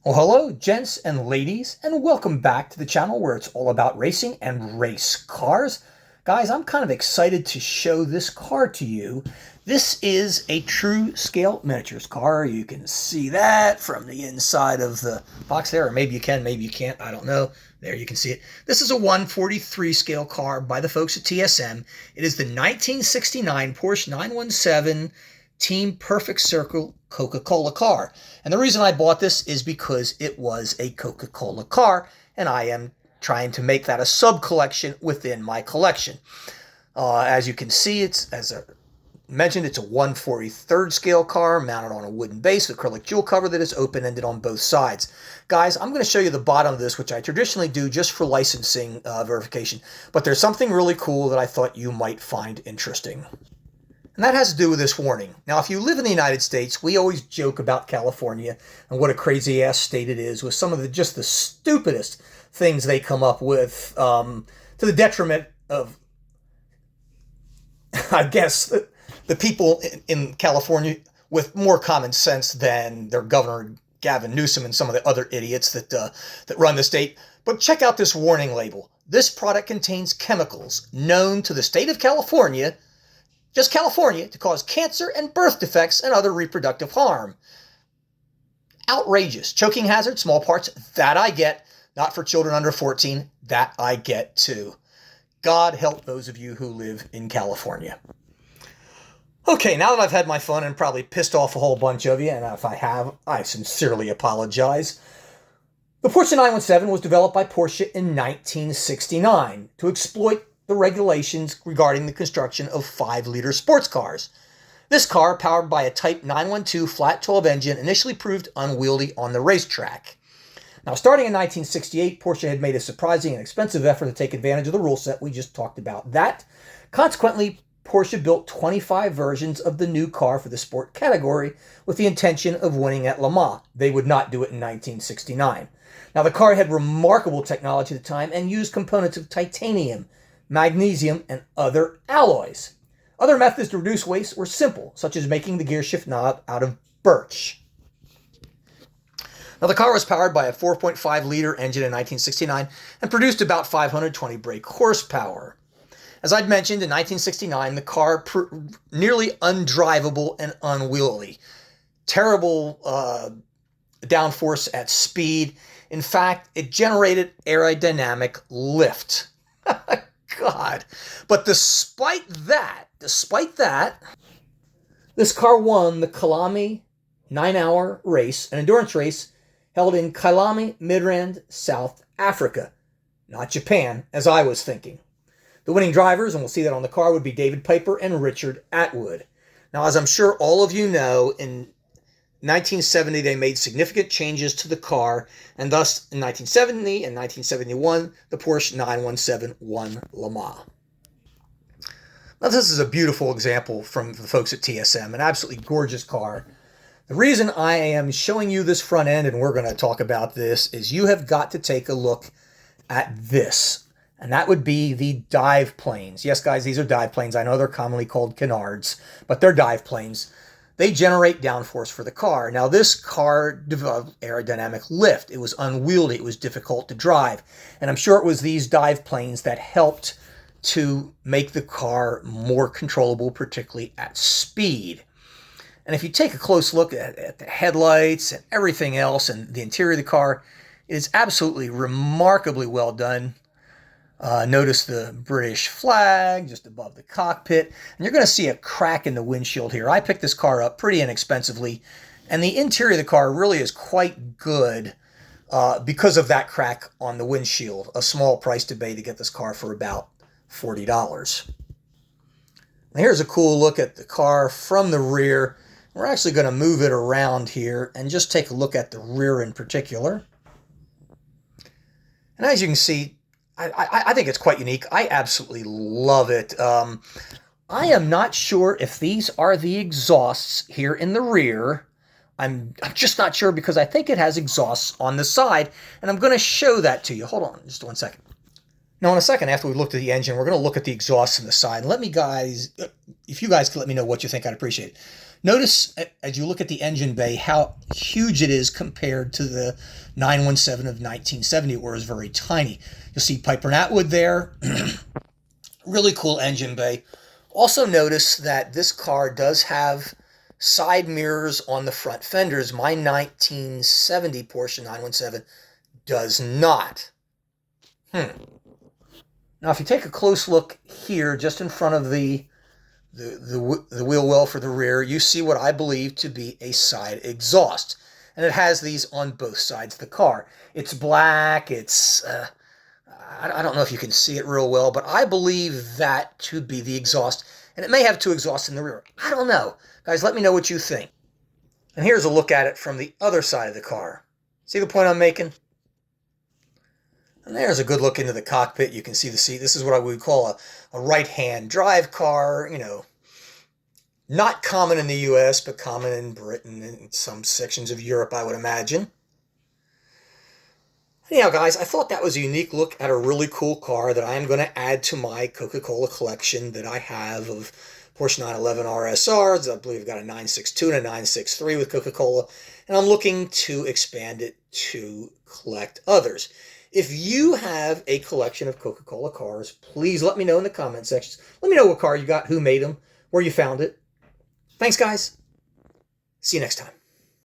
Well, hello, gents and ladies, and welcome back to the channel where it's all about racing and race cars. Guys, I'm kind of excited to show this car to you. This is a true scale miniatures car. You can see that from the inside of the box there, or maybe you can, maybe you can't, I don't know. There you can see it. This is a 1/43 scale car by the folks at TSM. It is the 1969 Porsche 917 Team Perfect Circle Coca-Cola car. And the reason I bought this is because it was a Coca-Cola car, and I am trying to make that a sub-collection within my collection. As you can see, as I mentioned, it's a 1/43 scale car mounted on a wooden base with acrylic jewel cover that is open-ended on both sides. Guys, I'm going to show you the bottom of this, which I traditionally do just for licensing verification, but there's something really cool that I thought you might find interesting. And that has to do with this warning. Now, if you live in the United States, we always joke about California and what a crazy-ass state it is with some of just the stupidest things they come up with to the detriment of, I guess, the people in California with more common sense than their governor, Gavin Newsom, and some of the other idiots that run the state. But check out this warning label. This product contains chemicals known to the state of California, just California, to cause cancer and birth defects and other reproductive harm. Outrageous. Choking hazard, small parts, that I get. Not for children under 14, that I get too. God help those of you who live in California. Okay, now that I've had my fun and probably pissed off a whole bunch of you, and if I have, I sincerely apologize. The Porsche 917 was developed by Porsche in 1969 to exploit the regulations regarding the construction of 5-liter sports cars. This car, powered by a Type 912 flat 12 engine, initially proved unwieldy on the racetrack. Now, starting in 1968, Porsche had made a surprising and expensive effort to take advantage of the rule set. We just talked about that. Consequently, Porsche built 25 versions of the new car for the sport category with the intention of winning at Le Mans. They would not do it in 1969. Now, the car had remarkable technology at the time and used components of titanium, magnesium, and other alloys. Other methods to reduce waste were simple, such as making the gearshift knob out of birch. Now, the car was powered by a 4.5-liter engine in 1969 and produced about 520 brake horsepower. As I'd mentioned, in 1969, the car nearly undrivable and unwieldy. Terrible downforce at speed. In fact, it generated aerodynamic lift. God. But despite that, this car won the Kylami 9-hour race, an endurance race held in Kylami, Midrand, South Africa. Not Japan, as I was thinking. The winning drivers, and we'll see that on the car, would be David Piper and Richard Atwood. Now, as I'm sure all of you know, in 1970, they made significant changes to the car, and thus in 1970 and 1971, the Porsche 917 won Le Mans. Now, this is a beautiful example from the folks at TSM, an absolutely gorgeous car. The reason I am showing you this front end, and we're going to talk about this, is you have got to take a look at this, and that would be the dive planes. Yes, guys, these are dive planes. I know they're commonly called canards, but they're dive planes. They generate downforce for the car. Now, this car developed aerodynamic lift. It was unwieldy. It was difficult to drive. And I'm sure it was these dive planes that helped to make the car more controllable, particularly at speed. And if you take a close look at the headlights and everything else and the interior of the car, it is absolutely remarkably well done. Notice the British flag just above the cockpit. And you're going to see a crack in the windshield here. I picked this car up pretty inexpensively. And the interior of the car really is quite good because of that crack on the windshield. A small price to pay to get this car for about $40. Now, here's a cool look at the car from the rear. We're actually going to move it around here and just take a look at the rear in particular. And as you can see, I think it's quite unique. I absolutely love it. I am not sure if these are the exhausts here in the rear. I'm just not sure because I think it has exhausts on the side, and I'm going to show that to you. Hold on just 1 second. Now, in a second, after we've looked at the engine, we're going to look at the exhausts on the side. Let me guys, if you guys could let me know what you think, I'd appreciate it. Notice as you look at the engine bay how huge it is compared to the 917 of 1970, where it was very tiny. You'll see Piper and Atwood there. Really cool engine bay. Also notice that this car does have side mirrors on the front fenders. My 1970 Porsche 917 does not. Now, if you take a close look here, just in front of the wheel well for the rear, you see what I believe to be a side exhaust. And it has these on both sides of the car. It's black, it's, I don't know if you can see it real well, but I believe that to be the exhaust. And it may have two exhausts in the rear. I don't know. Guys, let me know what you think. And here's a look at it from the other side of the car. See the point I'm making? And there's a good look into the cockpit. You can see the seat. This is what I would call a right-hand drive car. You know, not common in the U.S., but common in Britain and some sections of Europe, I would imagine. Anyhow, guys, I thought that was a unique look at a really cool car that I am going to add to my Coca-Cola collection that I have of Porsche 911 RSRs. I believe I've got a 962 and a 963 with Coca-Cola, and I'm looking to expand it to collect others. If you have a collection of Coca-Cola cars, please let me know in the comment sections. Let me know what car you got, who made them, where you found it. Thanks, guys. See you next time.